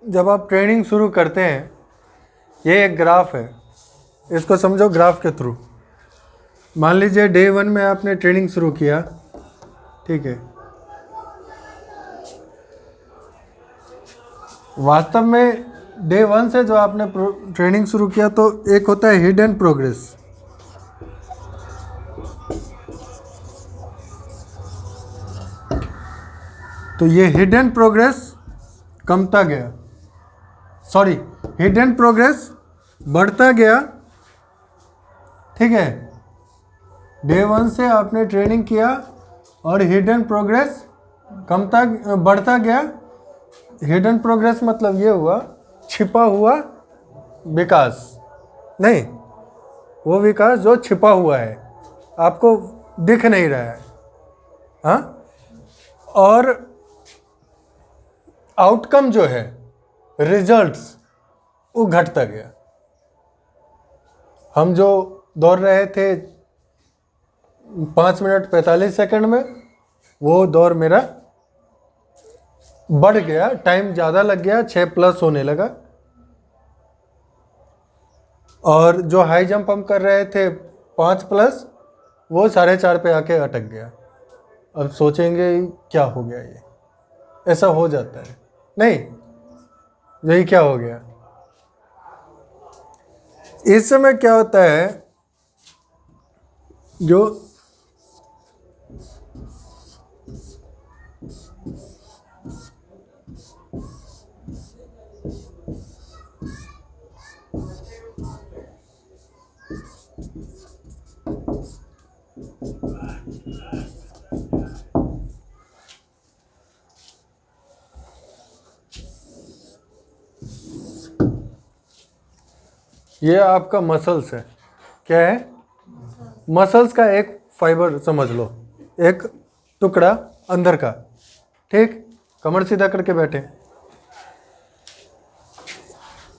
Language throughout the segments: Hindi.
जब आप ट्रेनिंग शुरू करते हैं, ये एक ग्राफ है, इसको समझो ग्राफ के थ्रू। मान लीजिए डे 1 में आपने ट्रेनिंग शुरू किया, ठीक है। वास्तव में डे 1 से जो आपने ट्रेनिंग शुरू किया, तो एक होता है हिडन प्रोग्रेस। तो ये हिडन प्रोग्रेस कमता गया, सॉरी हिडन प्रोग्रेस बढ़ता गया, ठीक है। डे 1 से आपने ट्रेनिंग किया और हिडन प्रोग्रेस बढ़ता गया। हिडन प्रोग्रेस मतलब ये हुआ छिपा हुआ विकास, नहीं, वो विकास जो छिपा हुआ है, आपको दिख नहीं रहा है, हाँ। और आउटकम जो है, रिजल्ट्स, वो घटता गया। हम जो दौड़ रहे थे 5 मिनट 45 सेकंड में, वो दौड़ मेरा बढ़ गया, टाइम ज़्यादा लग गया, 6+ होने लगा। और जो हाई जंप हम कर रहे थे 5+, वो 4.5 पे आके अटक गया। अब सोचेंगे क्या हो गया, ये ऐसा हो जाता है, नहीं, यही क्या हो गया। इस समय क्या होता है, जो ये आपका मसल्स है, क्या है, मसल्स का एक फाइबर समझ लो, एक टुकड़ा अंदर का, ठीक। कमर सीधा करके बैठे।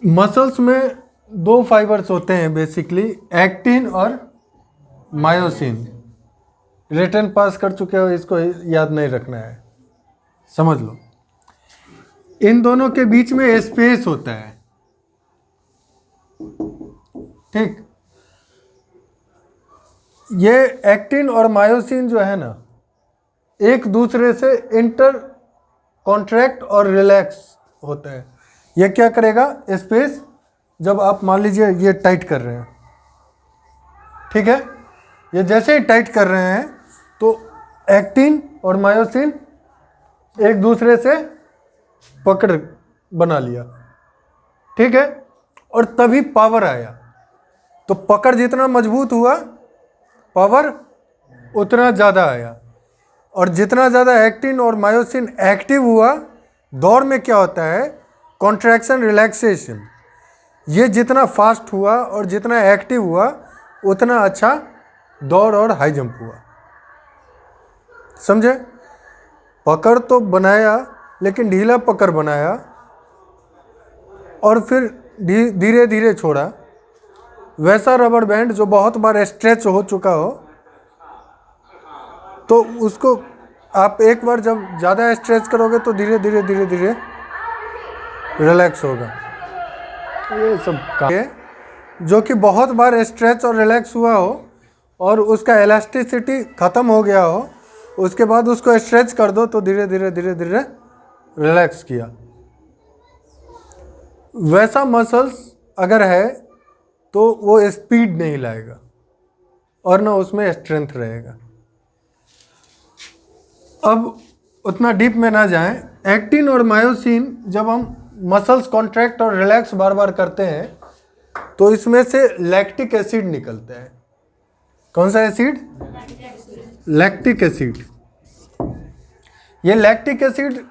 मसल्स में 2 फाइबर्स होते हैं बेसिकली, एक्टिन और मायोसिन। रिटर्न पास कर चुके हो, इसको याद नहीं रखना है, समझ लो। इन दोनों के बीच में स्पेस होता है, ठीक। ये एक्टिन और मायोसिन जो है ना, एक दूसरे से इंटर कॉन्ट्रैक्ट और रिलैक्स होता है। ये क्या करेगा, स्पेस, जब आप मान लीजिए ये टाइट कर रहे हैं, ठीक है, ये जैसे ही टाइट कर रहे हैं तो एक्टिन और मायोसिन एक दूसरे से पकड़ बना लिया, ठीक है, और तभी पावर आया। तो पकड़ जितना मजबूत हुआ, पावर उतना ज़्यादा आया। और जितना ज़्यादा एक्टिन और मायोसिन एक्टिव हुआ, दौड़ में क्या होता है, कॉन्ट्रैक्शन रिलैक्सेशन। ये जितना फास्ट हुआ और जितना एक्टिव हुआ, उतना अच्छा दौड़ और हाई जंप हुआ। समझे? पकड़ तो बनाया, लेकिन ढीला पकड़ बनाया और फिर धीरे धीरे छोड़ा। वैसा रबर बैंड जो बहुत बार स्ट्रेच हो चुका हो, तो उसको आप एक बार जब ज़्यादा स्ट्रेच करोगे तो धीरे धीरे धीरे धीरे रिलैक्स होगा। ये सब काम जो कि बहुत बार स्ट्रेच और रिलैक्स हुआ हो और उसका इलास्टिसिटी ख़त्म हो गया हो, उसके बाद उसको स्ट्रेच कर दो तो धीरे धीरे धीरे धीरे रिलैक्स किया। वैसा मसल्स अगर है तो वो स्पीड नहीं लाएगा और ना उसमें स्ट्रेंथ रहेगा। अब उतना डीप में ना जाएं। एक्टिन और मायोसिन जब हम मसल्स कॉन्ट्रैक्ट और रिलैक्स बार बार करते हैं तो इसमें से लैक्टिक एसिड निकलता है। कौन सा एसिड? Lactic acid. ये लैक्टिक एसिड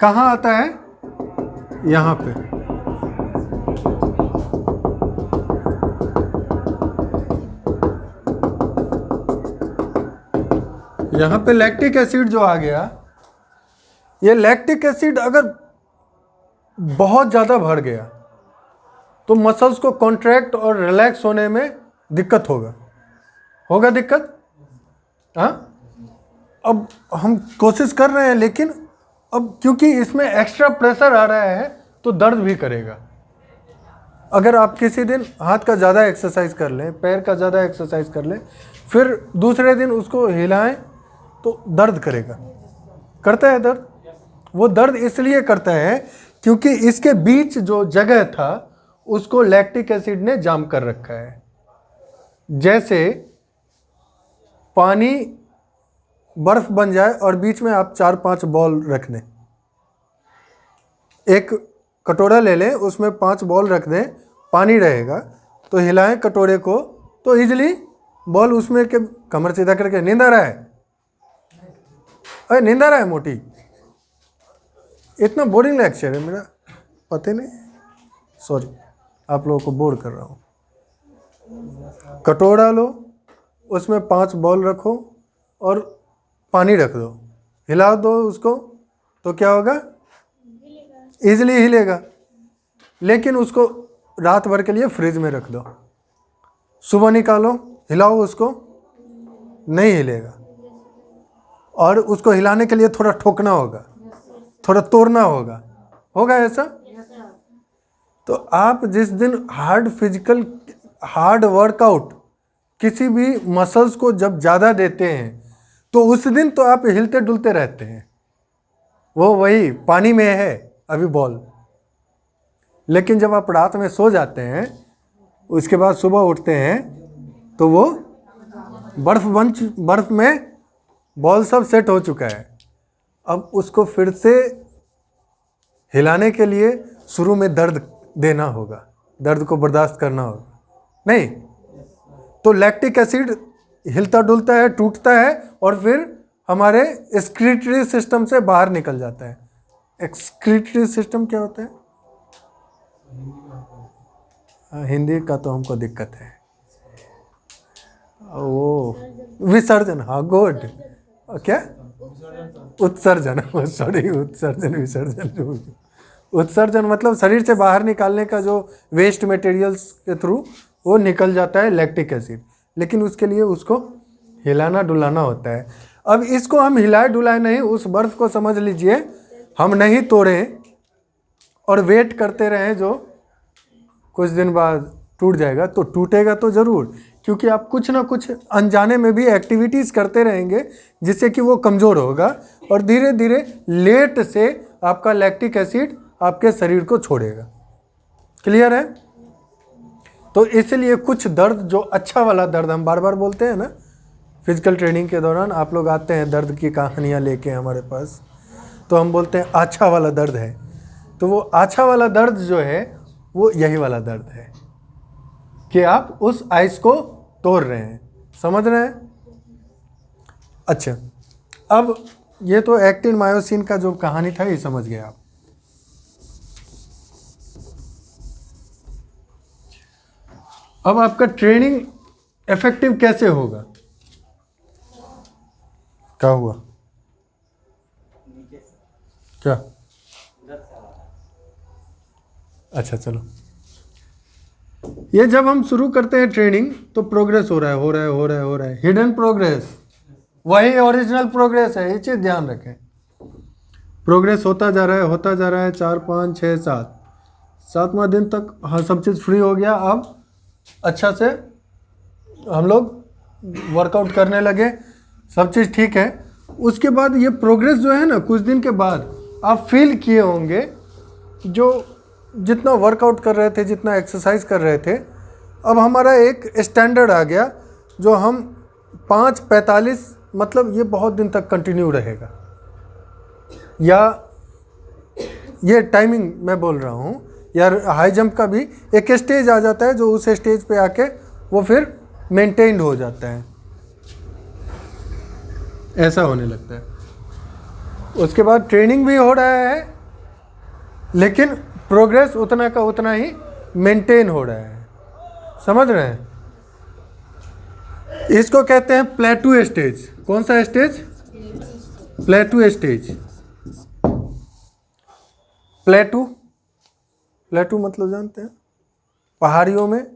कहाँ आता है? यहाँ पे। यहाँ पे लैक्टिक एसिड जो आ गया, ये लैक्टिक एसिड अगर बहुत ज़्यादा बढ़ गया तो मसल्स को कॉन्ट्रैक्ट और रिलैक्स होने में दिक्कत होगा दिक्कत। हाँ, अब हम कोशिश कर रहे हैं, लेकिन अब क्योंकि इसमें एक्स्ट्रा प्रेशर आ रहा है तो दर्द भी करेगा। अगर आप किसी दिन हाथ का ज़्यादा एक्सरसाइज कर लें, पैर का ज़्यादा एक्सरसाइज कर लें, फिर दूसरे दिन उसको हिलाएं तो दर्द करेगा, करता है दर्द। वो दर्द इसलिए करता है क्योंकि इसके बीच जो जगह था उसको लैक्टिक एसिड ने जाम कर रखा है। जैसे पानी बर्फ बन जाए और बीच में आप 4-5 बॉल रख दें, एक कटोरा ले लें, उसमें 5 बॉल रख दें, पानी रहेगा, तो हिलाएं कटोरे को तो इजीली बॉल उसमें के कमर सीधा करके, नींद आ रहा है, अरे नींद आ रहा है मोटी, इतना बोरिंग लेक्चर है मेरा, पता नहीं, सॉरी आप लोगों को बोर कर रहा हूँ। कटोरा लो, उसमें 5 बॉल रखो और पानी रख दो, हिला दो उसको, तो क्या होगा, इजीली हिलेगा। लेकिन उसको रात भर के लिए फ्रिज में रख दो, सुबह निकालो, हिलाओ उसको, नहीं हिलेगा। और उसको हिलाने के लिए थोड़ा ठोकना होगा, थोड़ा तोड़ना होगा, होगा ऐसा। तो आप जिस दिन हार्ड वर्कआउट किसी भी मसल्स को जब ज़्यादा देते हैं तो उस दिन तो आप हिलते डुलते रहते हैं, वो वही पानी में है अभी बॉल। लेकिन जब आप रात में सो जाते हैं, उसके बाद सुबह उठते हैं तो वो बर्फ में बॉल सब सेट हो चुका है। अब उसको फिर से हिलाने के लिए शुरू में दर्द देना होगा, दर्द को बर्दाश्त करना होगा, नहीं तो लैक्टिक एसिड हिलता डुलता है, टूटता है और फिर हमारे एक्सक्रीटरी सिस्टम से बाहर निकल जाता है। एक्सक्रीटरी सिस्टम क्या होता है? हिंदी का तो हमको दिक्कत है, वो विसर्जन, हाँ गुड, क्या उत्सर्जन, सॉरी उत्सर्जन विसर्जन, उत्सर्जन मतलब शरीर से बाहर निकालने का जो वेस्ट मटेरियल्स के थ्रू वो निकल जाता है लैक्टिक एसिड, लेकिन उसके लिए उसको हिलाना डुलाना होता है। अब इसको हम हिलाए डुलाए नहीं, उस बर्फ को समझ लीजिए हम नहीं तोड़ें और वेट करते रहें जो कुछ दिन बाद टूट जाएगा, तो टूटेगा तो ज़रूर, क्योंकि आप कुछ ना कुछ अनजाने में भी एक्टिविटीज़ करते रहेंगे जिससे कि वो कमज़ोर होगा और धीरे धीरे लेट से आपका लैक्टिक एसिड आपके शरीर को छोड़ेगा। क्लियर है? तो इसलिए कुछ दर्द, जो अच्छा वाला दर्द हम बार बार बोलते हैं ना, फिजिकल ट्रेनिंग के दौरान आप लोग आते हैं दर्द की कहानियाँ लेके हमारे पास, तो हम बोलते हैं अच्छा वाला दर्द है। तो वो अच्छा वाला दर्द जो है वो यही वाला दर्द है कि आप उस आइस को तोड़ रहे हैं, समझ रहे हैं? अच्छा, अब ये तो एक्टिन मायोसिन का जो कहानी था ये समझ गए आप। अब आपका ट्रेनिंग इफेक्टिव कैसे होगा? क्या हुआ? क्या? अच्छा चलो, ये जब हम शुरू करते हैं ट्रेनिंग तो प्रोग्रेस हो रहा है, हिडन प्रोग्रेस, वही ओरिजिनल प्रोग्रेस है, ये चीज़ ध्यान रखें। प्रोग्रेस होता जा रहा है 4, 5, 6, 7वां दिन तक हाँ सब चीज़ फ्री हो गया। अब अच्छा से हम लोग वर्कआउट करने लगे, सब चीज़ ठीक है। उसके बाद ये प्रोग्रेस जो है ना, कुछ दिन के बाद आप फील किए होंगे, जो जितना वर्कआउट कर रहे थे, जितना एक्सरसाइज कर रहे थे, अब हमारा एक स्टैंडर्ड आ गया जो हम 5:45 मतलब ये बहुत दिन तक कंटिन्यू रहेगा, या ये टाइमिंग मैं बोल रहा हूँ, या हाई जंप का भी एक स्टेज आ जाता है जो उस स्टेज पे आके वो फिर मेंटेन्ड हो जाता है, ऐसा होने लगता है। उसके बाद ट्रेनिंग भी हो रहा है लेकिन प्रोग्रेस उतना का उतना ही मेंटेन हो रहा है, समझ रहे हैं? इसको कहते हैं प्लेटू स्टेज। कौन सा स्टेज? प्लेटू स्टेज। प्लेटू मतलब जानते हैं? पहाड़ियों में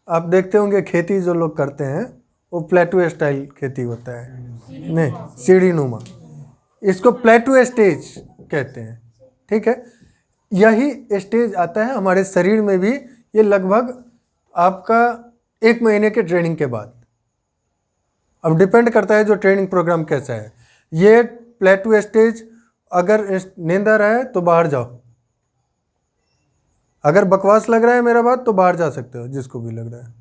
आप देखते होंगे खेती जो लोग करते हैं वो प्लेटू स्टाइल खेती होता है, नहीं सीढ़ी नुमा, इसको प्लेटू स्टेज कहते हैं, ठीक है? यही स्टेज आता है हमारे शरीर में भी, ये लगभग आपका 1 महीने के ट्रेनिंग के बाद। अब डिपेंड करता है जो ट्रेनिंग प्रोग्राम कैसा है। ये प्लेटू स्टेज, अगर नींद आ रहा है तो बाहर जाओ, अगर बकवास लग रहा है मेरा बात तो बाहर जा सकते हो, जिसको भी लग रहा है।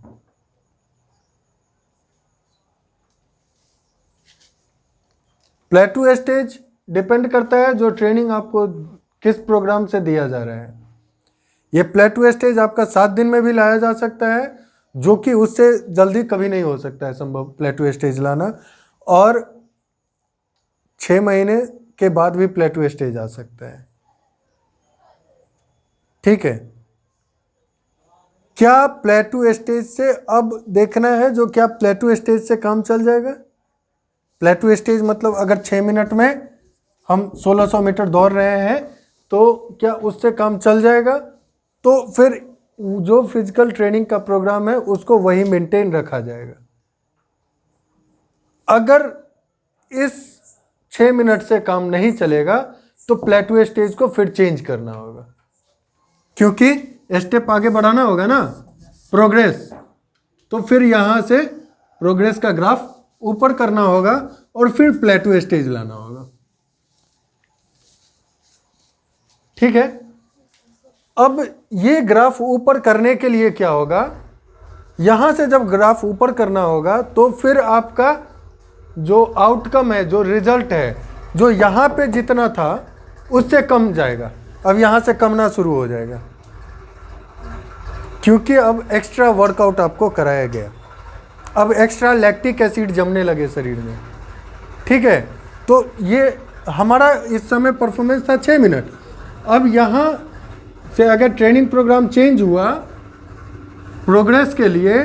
प्लेटू स्टेज डिपेंड करता है जो ट्रेनिंग आपको किस प्रोग्राम से दिया जा रहा है। ये प्लेटू स्टेज आपका 7 दिन में भी लाया जा सकता है, जो कि उससे जल्दी कभी नहीं हो सकता है संभव प्लेटू स्टेज लाना, और 6 महीने के बाद भी प्लेटू स्टेज आ सकता है। ठीक है, क्या प्लेटू स्टेज से अब देखना है जो क्या प्लेटू स्टेज से काम चल जाएगा? प्लेटू स्टेज मतलब अगर 6 मिनट में हम 1600 मीटर दौड़ रहे हैं तो क्या उससे काम चल जाएगा? तो फिर जो फिजिकल ट्रेनिंग का प्रोग्राम है उसको वही मेंटेन रखा जाएगा। अगर इस 6 मिनट से काम नहीं चलेगा तो प्लेटू स्टेज को फिर चेंज करना होगा, क्योंकि स्टेप आगे बढ़ाना होगा ना, प्रोग्रेस। तो फिर यहाँ से प्रोग्रेस का ग्राफ ऊपर करना होगा और फिर प्लेटू स्टेज लाना होगा। ठीक है, अब ये ग्राफ ऊपर करने के लिए क्या होगा, यहाँ से जब ग्राफ ऊपर करना होगा तो फिर आपका जो आउटकम है, जो रिजल्ट है, जो यहाँ पे जितना था उससे कम जाएगा, अब यहाँ से कमना शुरू हो जाएगा, क्योंकि अब एक्स्ट्रा वर्कआउट आपको कराया गया। अब एक्स्ट्रा लैक्टिक एसिड जमने लगे शरीर में। ठीक है, तो ये हमारा इस समय परफॉर्मेंस था 6 मिनट। अब यहाँ से अगर ट्रेनिंग प्रोग्राम चेंज हुआ प्रोग्रेस के लिए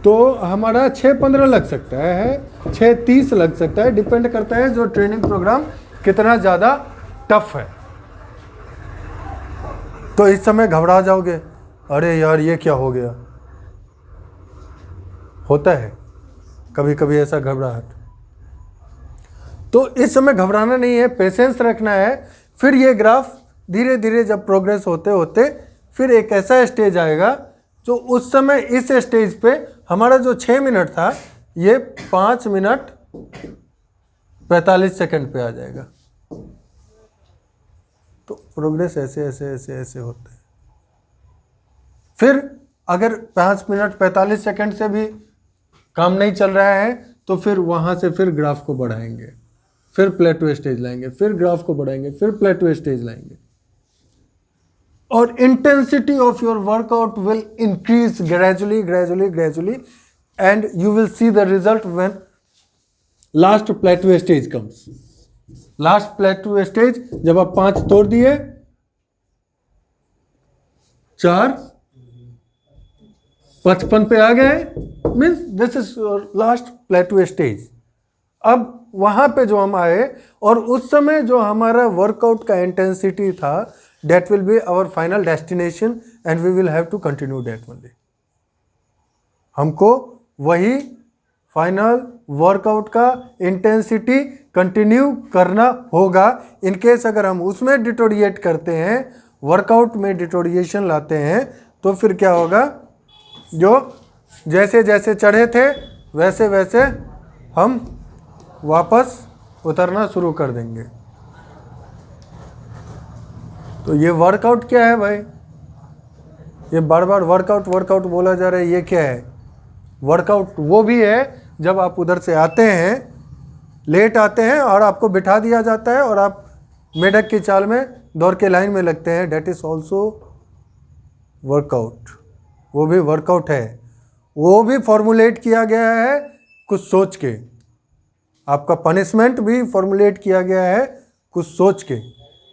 तो हमारा 6:15 लग सकता है, 6:30 लग सकता है, डिपेंड करता है जो ट्रेनिंग प्रोग्राम कितना ज़्यादा टफ है। तो इस समय घबरा जाओगे, अरे यार ये क्या हो गया, होता है कभी कभी ऐसा घबराहट। तो इस समय घबराना नहीं है, पेशेंस रखना है। फिर ये ग्राफ धीरे धीरे जब प्रोग्रेस होते होते फिर एक ऐसा स्टेज आएगा जो उस समय इस स्टेज पे हमारा जो 6 मिनट था ये 5 मिनट 45 सेकंड पे आ जाएगा। तो प्रोग्रेस ऐसे ऐसे ऐसे ऐसे होते हैं। फिर अगर 5 मिनट 45 सेकंड से भी काम नहीं चल रहा है तो फिर वहाँ से फिर ग्राफ को बढ़ाएंगे, फिर प्लेटू स्टेज लाएंगे, फिर ग्राफ को बढ़ाएंगे, फिर प्लेटू स्टेज लाएंगे। और intensity of your workout will increase gradually gradually gradually and you will see the result when last प्लेटू stage comes. Last प्लेटू stage जब आप 5 तोड़ दिए, 4:55 पे आ गए, means this is your last प्लेटू stage. अब वहाँ पे जो हम आए और उस समय जो हमारा वर्कआउट का इंटेंसिटी था, that will be our final destination and we will have to continue that only. हमको वही फाइनल वर्कआउट का इंटेंसिटी कंटिन्यू करना होगा। इन केस अगर हम उसमें डिटोरिएट करते हैं, वर्कआउट में डिटोरिएशन लाते हैं, तो फिर क्या होगा, जो जैसे जैसे चढ़े थे वैसे वैसे हम वापस उतरना शुरू कर देंगे। तो ये वर्कआउट क्या है भाई, ये बार बार वर्कआउट वर्कआउट बोला जा रहा है, ये क्या है? वर्कआउट वो भी है जब आप उधर से आते हैं, लेट आते हैं और आपको बिठा दिया जाता है और आप मेढक की चाल में दौड़ के लाइन में लगते हैं, डेट इज़ ऑल्सो वर्कआउट। वो भी वर्कआउट है, वो भी फॉर्मुलेट किया गया है कुछ सोच के। आपका पनिशमेंट भी फॉर्मुलेट किया गया है कुछ सोच के।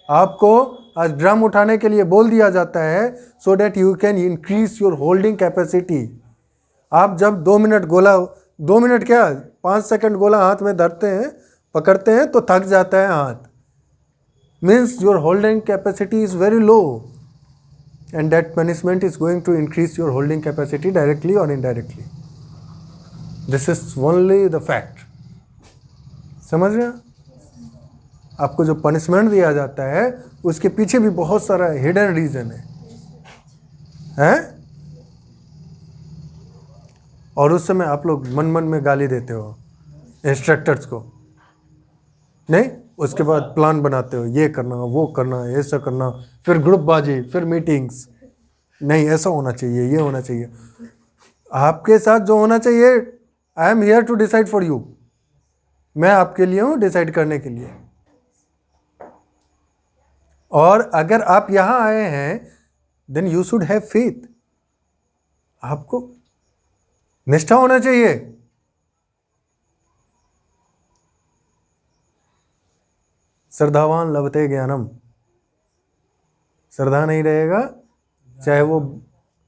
आपको आज ड्रम उठाने के लिए बोल दिया जाता है so that you can increase your holding capacity. आप जब 2 मिनट गोला, 2 मिनट क्या 5 सेकंड गोला हाथ में धरते हैं, पकड़ते हैं तो थक जाता है हाथ, means your holding capacity is very low and that punishment is going to increase your holding capacity directly और indirectly. This is only the fact. समझ रहे हैं? आपको जो पनिशमेंट दिया जाता है उसके पीछे भी बहुत सारा हिडन रीजन है? और उस समय आप लोग मन मन में गाली देते हो इंस्ट्रक्टर्स को, नहीं? उसके बाद प्लान बनाते हो, ये करना, वो करना, ऐसा करना, फिर ग्रुप बाजी, फिर मीटिंग्स, नहीं ऐसा होना चाहिए, ये होना चाहिए। आपके साथ जो होना चाहिए, I am here to decide for you, मैं आपके लिए हूं डिसाइड करने के लिए। और अगर आप यहां आए हैं then you should have faith, आपको निष्ठा होना चाहिए। श्रद्धावान लभते ज्ञानम, श्रद्धा नहीं रहेगा, चाहे वो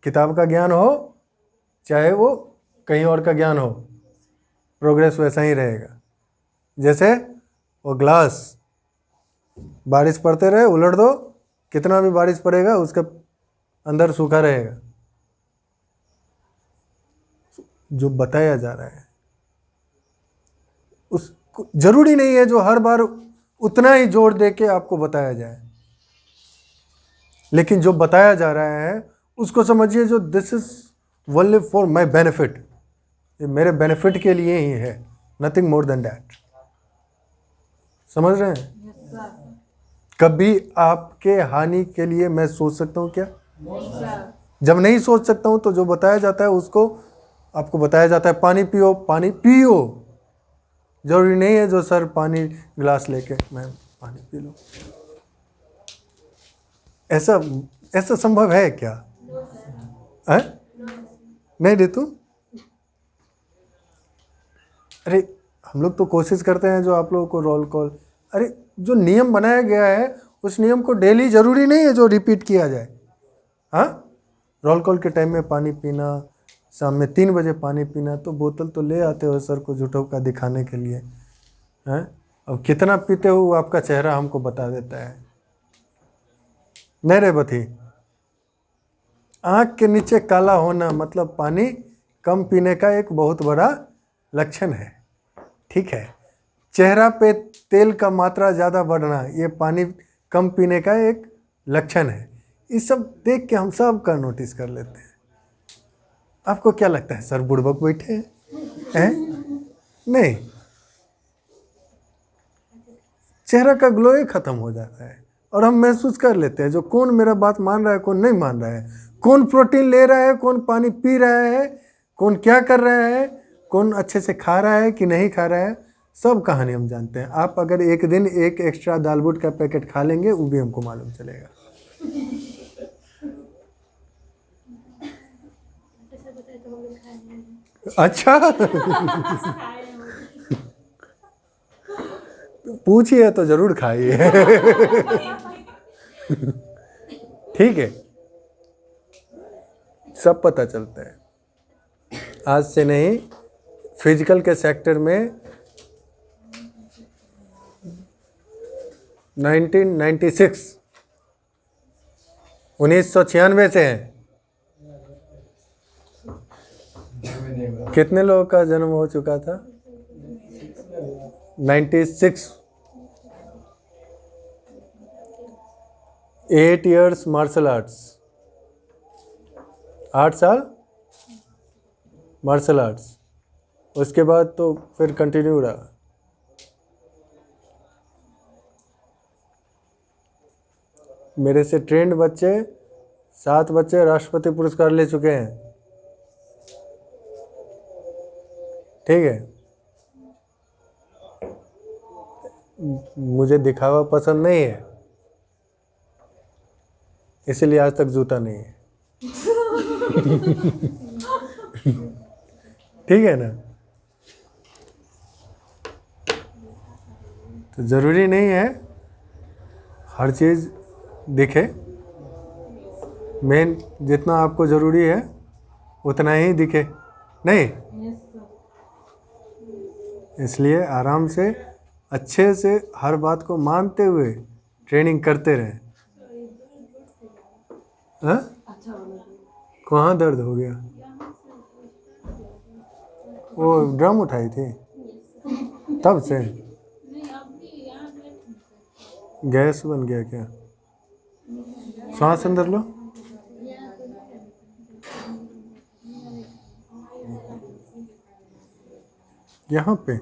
किताब का ज्ञान हो, चाहे वो कहीं और का ज्ञान हो, प्रोग्रेस वैसा ही रहेगा। जैसे वो ग्लास, बारिश पड़ते रहे उलट दो, कितना भी बारिश पड़ेगा उसका अंदर सूखा रहेगा। जो बताया जा रहा है उसको जरूरी नहीं है जो हर बार उतना ही जोर दे के आपको बताया जाए, लेकिन जो बताया जा रहा है उसको समझिए, जो this is only for my benefit, ये मेरे बेनिफिट के लिए ही है, नथिंग मोर देन दैट। समझ रहे हैं? कभी आपके हानि के लिए मैं सोच सकता हूं क्या? जब नहीं सोच सकता हूं तो जो बताया जाता है उसको आपको बताया जाता है, पानी पियो, पानी पियो। जरूरी नहीं है जो सर पानी गिलास लेके मैं पानी पी लूं। ऐसा संभव है क्या? है? नहीं ऋतु? अरे हम लोग तो कोशिश करते हैं जो आप लोगों को रोल कॉल, अरे जो नियम बनाया गया है उस नियम को डेली जरूरी नहीं है जो रिपीट किया जाए। हाँ, रोल कॉल के टाइम में पानी पीना, शाम में 3 बजे पानी पीना, तो बोतल तो ले आते हो सर को झूठों का दिखाने के लिए, हैं? अब कितना पीते हो वो आपका चेहरा हमको बता देता है। नहीं रे बथी, आँख के नीचे काला होना मतलब पानी कम पीने का एक बहुत बड़ा लक्षण है, ठीक है? चेहरा पे तेल का मात्रा ज़्यादा बढ़ना ये पानी कम पीने का एक लक्षण है। ये सब देख के हम सब का नोटिस कर लेते हैं। आपको क्या लगता है सर बुड़बक बैठे हैं? नहीं, चेहरा का ग्लो ही खत्म हो जाता है और हम महसूस कर लेते हैं जो कौन मेरा बात मान रहा है, कौन नहीं मान रहा है, कौन प्रोटीन ले रहा है, कौन पानी पी रहा है, कौन क्या कर रहा है, कौन अच्छे से खा रहा है कि नहीं खा रहा है, सब कहानी हम जानते हैं। आप अगर एक दिन एक एक्स्ट्रा दाल बूट का पैकेट खा लेंगे वो भी हमको मालूम चलेगा। अच्छा पूछिए तो जरूर खाइए। ठीक है, सब पता चलता है। आज से नहीं, फिजिकल के सेक्टर में 1996 से है। कितने लोगों का जन्म हो चुका था? 96। 8 years मार्शल आर्ट्स, 8 साल मार्शल आर्ट्स, उसके बाद तो फिर कंटिन्यू रहा। मेरे से ट्रेंड बच्चे 7 बच्चे राष्ट्रपति पुरस्कार ले चुके हैं, ठीक है? मुझे दिखावा पसंद नहीं है, इसलिए आज तक जूता नहीं है। ठीक है ना? तो जरूरी नहीं है हर चीज दिखे, मेन जितना आपको जरूरी है उतना ही दिखे, नहीं? इसलिए आराम से अच्छे से हर बात को मानते हुए ट्रेनिंग करते रहें। हाँ? कहाँ दर्द हो गया? वो ड्रम उठाई थी तब से गैस बन गया क्या? सांस अंदर लो। यहाँ पे